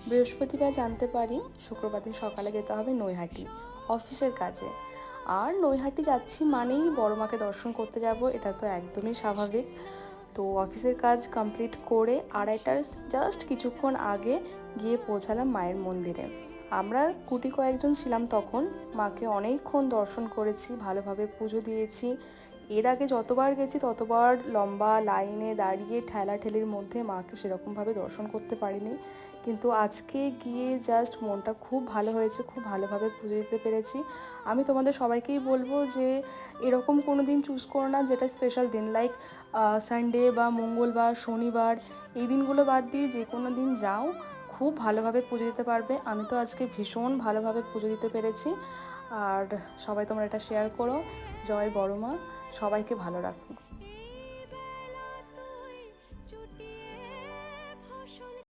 বৃহস্পতিবার জানতে পারি শুক্রবার দিন সকালে যেতে হবে নৈহাটি অফিসের কাজে। আর নৈহাটি যাচ্ছি মানেই বড় মাকে দর্শন করতে যাব, এটা তো একদমই স্বাভাবিক। তো অফিসের কাজ কমপ্লিট করে 2:30টার জাস্ট কিছুক্ষণ আগে গিয়ে পৌঁছালাম মায়ের মন্দিরে। আমরা কুটি কয়েকজন ছিলাম তখন। মাকে অনেকক্ষণ দর্শন করেছি, ভালোভাবে পুজো দিয়েছি। এর আগে যতবার গেছি ততবার লম্বা লাইনে দাঁড়িয়ে ঠেলাঠেলির মধ্যে মাকে সেরকমভাবে দর্শন করতে পারিনি, কিন্তু আজকে গিয়ে জাস্ট মনটা খুব ভালো হয়েছে, খুব ভালোভাবে পুজো দিতে পেরেছি। আমি তোমাদের সবাইকেই বলবো যে এরকম কোনো দিন চুজ করো না যেটা স্পেশাল দিন, লাইক সানডে বা মঙ্গলবার, শনিবার, এই দিনগুলো বাদ দিয়ে যে কোনো দিন যাও, খুব ভালোভাবে পুজো দিতে পারবে। আমি তো আজকে ভীষণ ভালোভাবে পুজো দিতে পেরেছি। আর সবাই তোমরা এটা শেয়ার করো। জয় বড় মা, সবাইকে ভালো রাখুন।